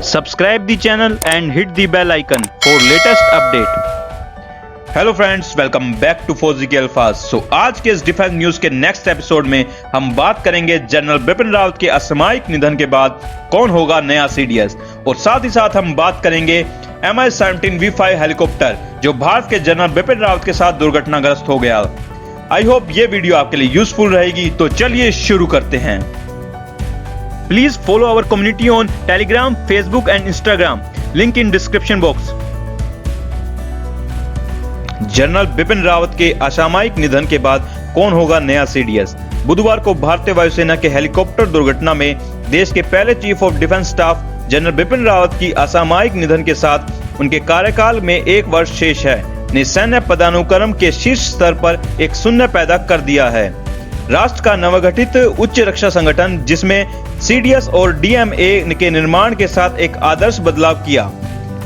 Subscribe the channel and hit the bell icon for latest update. Hello friends, welcome back to फौजी के अल्फाज। आज के इस डिफेंस न्यूज के नेक्स्ट एपिसोड में हम बात करेंगे जनरल बिपिन रावत के असामयिक निधन के बाद कौन होगा नया सीडीएस, और साथ ही साथ हम बात करेंगे MH-17 V5 हेलीकॉप्टर जो भारत के जनरल बिपिन रावत के साथ दुर्घटनाग्रस्त हो गया। आई होप ये वीडियो आपके लिए यूजफुल रहेगी, तो चलिए शुरू करते हैं। Please follow our community on Telegram, Facebook and Instagram. Link in description box. General Bipin Rawat के असामयिक निधन के बाद कौन होगा नया सीडीएस? बुधवार को भारतीय वायुसेना के हेलीकॉप्टर दुर्घटना में देश के पहले chief of defence staff general Bipin Rawat की असामयिक निधन के साथ उनके कार्यकाल में 1 वर्ष शेष है ने सैन्य पदानुक्रम के शीर्ष स्तर पर एक शून्य पैदा कर दिया है। राष्ट्र का नवगठित उच्च रक्षा संगठन जिसमें सीडीएस और डीएमए के निर्माण के साथ एक आदर्श बदलाव किया,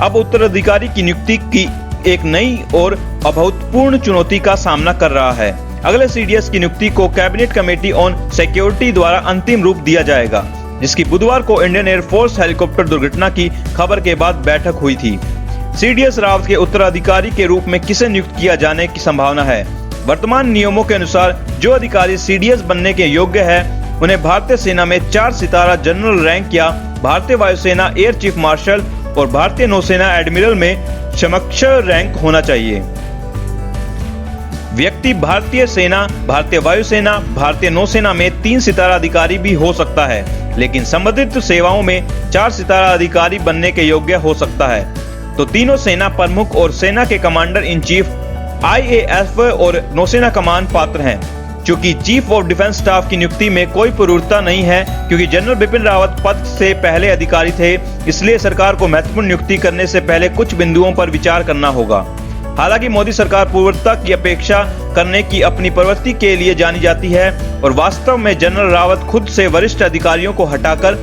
अब उत्तराधिकारी की नियुक्ति की एक नई और अभूतपूर्व चुनौती का सामना कर रहा है। अगले सीडीएस की नियुक्ति को कैबिनेट कमेटी ऑन सिक्योरिटी द्वारा अंतिम रूप दिया जाएगा, जिसकी बुधवार को इंडियन एयरफोर्स हेलीकॉप्टर दुर्घटना की खबर के बाद बैठक हुई थी। सीडीएस रावत के उत्तराधिकारी के रूप में किसे नियुक्त किया जाने की संभावना है? वर्तमान नियमों के अनुसार जो अधिकारी सीडीएस बनने के योग्य है उन्हें भारतीय सेना में 4 सितारा जनरल रैंक या भारतीय वायुसेना एयर चीफ मार्शल और भारतीय नौसेना एडमिरल में समकक्ष रैंक होना चाहिए। व्यक्ति भारतीय सेना, भारतीय वायुसेना, भारतीय नौसेना में 3 सितारा अधिकारी भी हो सकता है, लेकिन संबंधित सेवाओं में 4 सितारा अधिकारी बनने के योग्य हो सकता है। तो तीनों सेना प्रमुख और सेना के कमांडर इन चीफ IAF और नौसेना कमान पात्र हैं। चूंकि चीफ ऑफ डिफेंस स्टाफ की नियुक्ति में कोई पूर्वता नहीं है, क्योंकि जनरल बिपिन रावत पद से पहले अधिकारी थे, इसलिए सरकार को महत्वपूर्ण नियुक्ति करने से पहले कुछ बिंदुओं पर विचार करना होगा। हालांकि मोदी सरकार पूर्वता की अपेक्षा करने की अपनी प्रवृत्ति के लिए जानी जाती है, और वास्तव में जनरल रावत खुद से वरिष्ठ अधिकारियों को हटाकर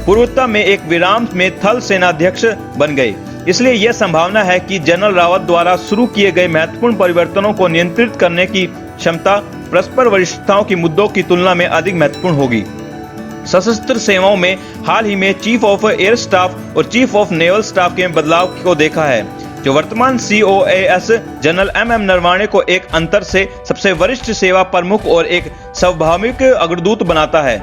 पूर्वता में एक विराम में थल सेनाध्यक्ष बन गए। इसलिए यह संभावना है कि जनरल रावत द्वारा शुरू किए गए महत्वपूर्ण परिवर्तनों को नियंत्रित करने की क्षमता परस्पर वरिष्ठताओं की मुद्दों की तुलना में अधिक महत्वपूर्ण होगी। सशस्त्र सेवाओं में हाल ही में चीफ ऑफ एयर स्टाफ और चीफ ऑफ नेवल स्टाफ के बदलाव को देखा है, जो वर्तमान COAS जनरल MM नरवाणे को एक अंतर से सबसे वरिष्ठ सेवा प्रमुख और एक स्वाभाविक अग्रदूत बनाता है।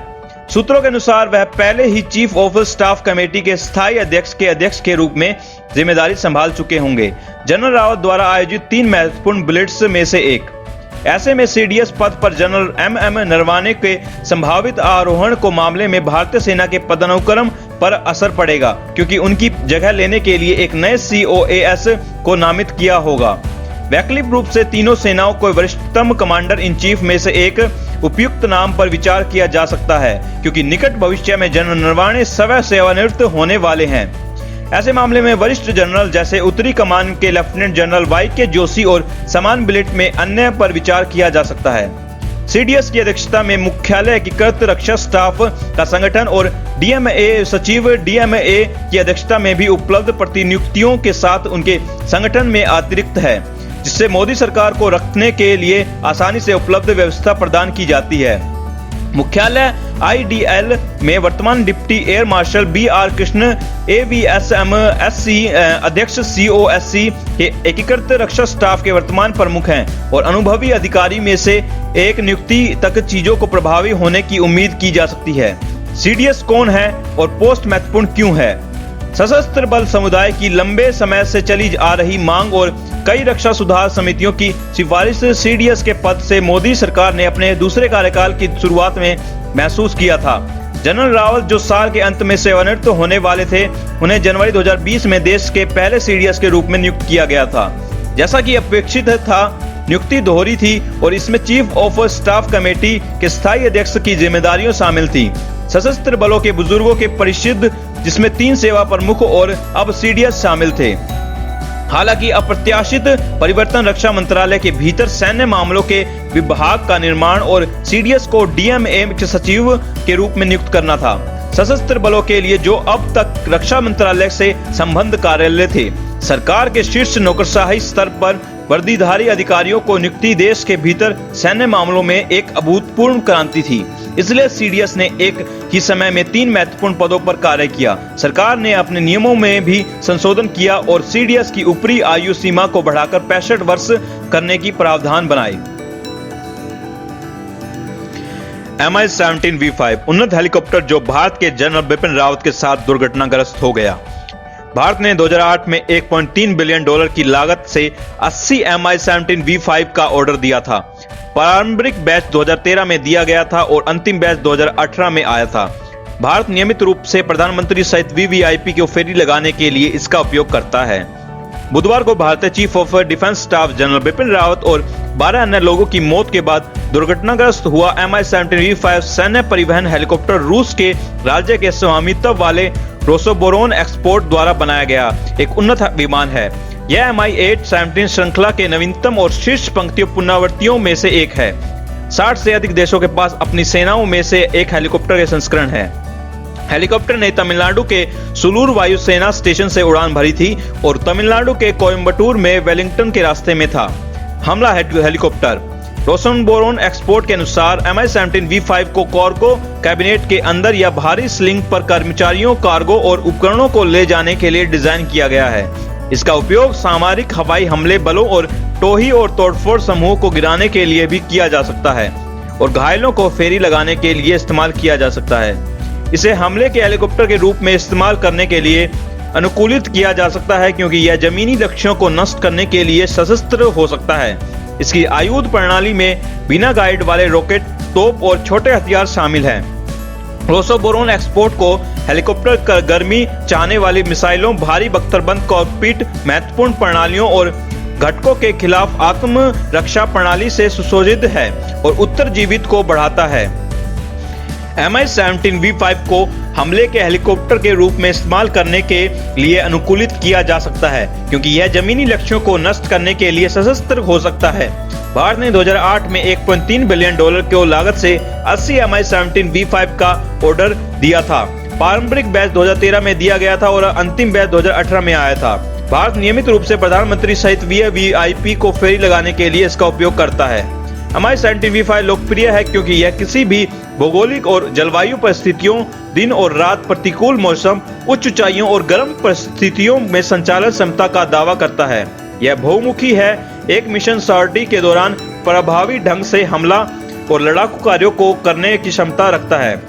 सूत्रों के अनुसार वह पहले ही चीफ ऑफ स्टाफ कमेटी के स्थायी अध्यक्ष के रूप में जिम्मेदारी संभाल चुके होंगे। जनरल रावत द्वारा आयोजित 3 महत्वपूर्ण बुलेट्स में से एक। ऐसे में सीडीएस पद पर जनरल MM नरवाणे के संभावित आरोहण को मामले में भारतीय सेना के पदानुक्रम पर असर पड़ेगा, क्योंकि उनकी जगह लेने के लिए एक नए COAS को नामित किया होगा। वैकल्पिक रूप से तीनों सेनाओं को वरिष्ठतम कमांडर इन चीफ में से एक उपयुक्त नाम पर विचार किया जा सकता है, क्योंकि निकट भविष्य में जनरल नरवाणे स्वयं सेवानिवृत्त होने वाले हैं। ऐसे मामले में वरिष्ठ जनरल जैसे उत्तरी कमान के लेफ्टिनेंट जनरल YK जोशी और समान बिलेट में अन्य पर विचार किया जा सकता है। सीडीएस की अध्यक्षता में मुख्यालय एकीकृत रक्षा स्टाफ का संगठन और डीएमए सचिव डीएमए की अध्यक्षता में भी उपलब्ध प्रतिनियुक्तियों के साथ उनके संगठन में अतिरिक्त है, जिससे मोदी सरकार को रखने के लिए आसानी से उपलब्ध व्यवस्था प्रदान की जाती है। मुख्यालय IDL में वर्तमान deputy air marshal BR Krishna AVSM SC अध्यक्ष COSC के एकीकृत रक्षा स्टाफ के वर्तमान प्रमुख हैं, और अनुभवी अधिकारी में से एक नियुक्ति तक चीजों को प्रभावी होने की उम्मीद की जा सकती है। सीडीएस कौन है और पोस्ट महत्वपूर्ण क्यों है? सशस्त्र बल समुदाय की लंबे समय से चली आ रही मांग और कई रक्षा सुधार समितियों की सिफारिश सीडीएस के पद से मोदी सरकार ने अपने दूसरे कार्यकाल की शुरुआत में महसूस किया था। जनरल रावत जो साल के अंत में सेवानिवृत्त होने वाले थे, उन्हें जनवरी 2020 में देश के पहले सीडीएस के रूप में नियुक्त किया गया था। जैसा कि अपेक्षित था, नियुक्ति दोहरी थी और इसमें चीफ ऑफ स्टाफ कमेटी के स्थायी अध्यक्ष की जिम्मेदारियां शामिल थी। सशस्त्र बलों के बुजुर्गों के परिषद, जिसमें 3 सेवा प्रमुख और अब सीडीएस शामिल थे। हालांकि अप्रत्याशित परिवर्तन रक्षा मंत्रालय के भीतर सैन्य मामलों के विभाग का निर्माण और सीडीएस को डीएमए के सचिव के रूप में नियुक्त करना था। सशस्त्र बलों के लिए जो अब तक रक्षा मंत्रालय से संबंध कार्यालय थे, सरकार के शीर्ष नौकरशाही स्तर पर वर्दीधारी अधिकारियों को नियुक्ति देश के भीतर सैन्य मामलों में एक अभूतपूर्व क्रांति थी। इसलिए सीडीएस ने एक की समय में 3 महत्वपूर्ण पदों पर कार्य किया। सरकार ने अपने नियमों में भी संशोधन किया और सीडीएस की ऊपरी आयु सीमा को बढ़ाकर 65 वर्ष करने की प्रावधान बनाए। Mi-17V5 उन्नत हेलीकॉप्टर जो भारत के जनरल बिपिन रावत के साथ दुर्घटनाग्रस्त हो गया। भारत ने 2008 में $1.3 बिलियन की लागत से 80 Mi-17V5 का ऑर्डर दिया था। प्रारंभिक बैच 2013 में दिया गया था और अंतिम बैच 2018 में आया था। भारत नियमित रूप से प्रधानमंत्री सहित वीवीआईपी को फेरी लगाने के लिए इसका उपयोग करता है। बुधवार को भारतीय chief of defence staff general Bipin Rawat और 12 अन्य लोगों की मौत के बाद दुर्घटनाग्रस्त हुआ Mi-17V5 सैन्य परिवहन हेलीकॉप्टर रूस के राज्य के स्वामित्व वाले रोसोबोरोन एक्सपोर्ट द्वारा बनाया गया एक उन्नत विमान है। यह Mi-817 श्रृंखला के नवीनतम और शीर्ष पंक्ति पुनरावृत्तियों में से एक है। 60 से अधिक देशों के पास अपनी सेनाओं में से एक हेलीकॉप्टर के संस्करण है। हेलीकॉप्टर ने तमिलनाडु के सुलूर वायुसेना स्टेशन से उड़ान भरी थी और तमिलनाडु के कोयम्बटूर में वेलिंगटन के रास्ते में था। हमला हेलीकॉप्टर रोसोबोरोन एक्सपोर्ट के अनुसार Mi-17V5 को कार्गो कैबिनेट के अंदर या भारी स्लिंग पर कर्मचारियों, कार्गो और उपकरणों को ले जाने के लिए डिजाइन किया गया है। इसका उपयोग सामरिक हवाई हमले बलों और टोही और तोड़फोड़ समूह को गिराने के लिए भी किया जा सकता है और घायलों को फेरी लगाने के लिए इस्तेमाल किया जा सकता है। इसे हमले के हेलीकॉप्टर के रूप में इस्तेमाल करने के लिए अनुकूलित किया जा सकता है क्योंकि यह जमीनी लक्ष्यों को नष्ट करने के लिए सशस्त्र हो सकता है। इसकी आयुध प्रणाली में बिना गाइड वाले रॉकेट, तोप और छोटे हथियार शामिल हैं। रोसोबोरोन एक्सपोर्ट को हेलीकॉप्टर का गर्मी चाहने वाली मिसाइलों, भारी बख्तरबंद कॉकपिट, महत्वपूर्ण प्रणालियों और घटकों के खिलाफ आत्म रक्षा प्रणाली से सुसज्जित है और उत्तरजीवित को बढ़ाता है। Mi-17V5 को हमले के हेलीकॉप्टर के रूप में इस्तेमाल करने के लिए अनुकूलित किया जा सकता है क्योंकि यह जमीनी लक्ष्यों को नष्ट करने के लिए सशस्त्र हो सकता है। भारत ने 2008 में $1.3 बिलियन की लागत से 80 Mi-17V5 का ऑर्डर दिया था। पारंपरिक बैच 2013 में दिया गया था और अंतिम बैच 2018 में आया था। भारत नियमित रूप से प्रधानमंत्री सहित वीवीआईपी को फेरी लगाने के लिए इसका उपयोग करता है। Mi-17V5 लोकप्रिय है क्योंकि यह किसी भी भौगोलिक और जलवायु परिस्थितियों, दिन और रात, प्रतिकूल मौसम, उच्च ऊंचाइयों और गर्म परिस्थितियों में संचालन क्षमता का दावा करता है। यह बहुमुखी है, एक मिशन सॉर्टी के दौरान प्रभावी ढंग से हमला और लड़ाकू कार्यों को करने की क्षमता रखता है।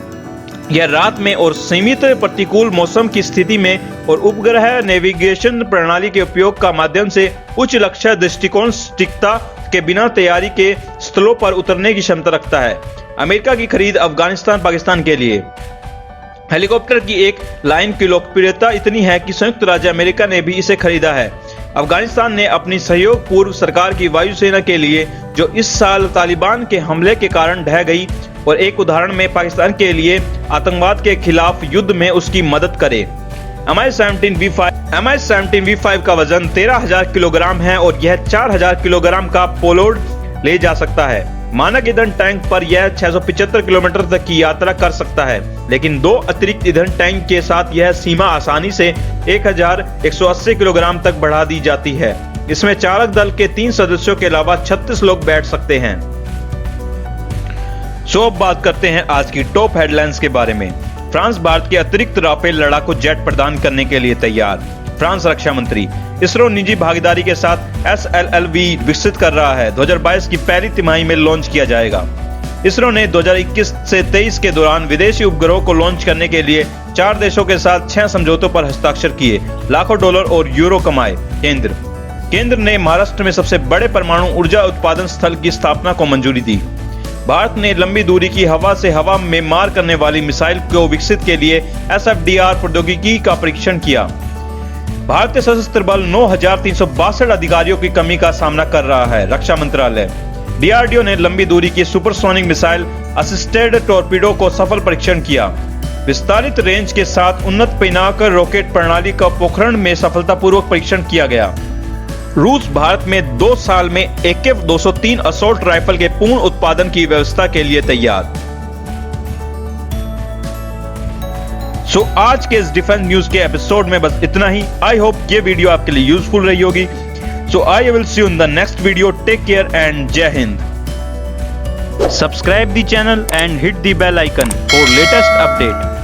यह रात में और सीमित प्रतिकूल मौसम की स्थिति में और उपग्रह नेविगेशन प्रणाली के उपयोग का माध्यम से उच्च लक्ष्य दृष्टिकोण सटीकता के बिना तैयारी के स्थलों पर उतरने की क्षमता रखता है। अमेरिका की खरीद अफगानिस्तान, पाकिस्तान के लिए हेलीकॉप्टर की एक लाइन की लोकप्रियता इतनी है कि संयुक्त राज्य अमेरिका ने भी इसे खरीदा है। अफगानिस्तान ने अपनी सहयोग पूर्व सरकार की वायुसेना के लिए जो इस साल तालिबान के हमले के कारण ढह गई और एक उदाहरण में पाकिस्तान के लिए आतंकवाद के खिलाफ युद्ध में उसकी मदद करे। Mi-17V5 का वजन 13,000 किलोग्राम है और यह 4,000 किलोग्राम का पेलोड ले जा सकता है। मानक ईंधन टैंक पर यह 675 किलोमीटर तक की यात्रा कर सकता है, लेकिन 2 अतिरिक्त ईंधन टैंक के साथ यह सीमा आसानी से 1,180 किलोग्राम तक बढ़ा दी जाती है। इसमें चालक दल के 3 सदस्यों के अलावा 36 लोग बैठ सकते हैं। सो अब बात करते हैं आज की टॉप हेडलाइंस के बारे में। फ्रांस भारत के अतिरिक्त राफेल लड़ाकू जेट प्रदान करने के लिए तैयार। फ्रांस रक्षा मंत्री इसरो निजी भागीदारी के साथ SLLV विकसित कर रहा है। 2022 की पहली तिमाही में लॉन्च किया जाएगा। इसरो ने 2021 से 23 के दौरान विदेशी उपग्रहों को लॉन्च करने के लिए 4 देशों के साथ 6 समझौतों पर हस्ताक्षर किए, लाखों डॉलर और यूरो कमाए। केंद्र ने महाराष्ट्र में सबसे बड़े परमाणु ऊर्जा उत्पादन स्थल की स्थापना को मंजूरी दी। भारत ने लंबी दूरी की हवा से हवा में मार करने वाली मिसाइल को विकसित के लिए SFDR प्रौद्योगिकी का परीक्षण किया। भारतीय सशस्त्र बल 9,362 अधिकारियों की कमी का सामना कर रहा है। रक्षा मंत्रालय DRDO ने लंबी दूरी की सुपरसोनिक मिसाइल असिस्टेड टॉर्पीडो को सफल परीक्षण किया। विस्तारित रेंज के साथ उन्नत पिनाकर रॉकेट प्रणाली का पोखरण में सफलतापूर्वक परीक्षण किया गया। रूस भारत में 2 साल में AK-203 असॉल्ट राइफल के पूर्ण उत्पादन की व्यवस्था के लिए तैयार। सो आज के इस डिफेंस न्यूज के एपिसोड में बस इतना ही। आई होप ये वीडियो आपके लिए यूजफुल रही होगी। So I will see you in the next video. Take care and जय Hind. Subscribe the channel and hit the bell icon for latest update.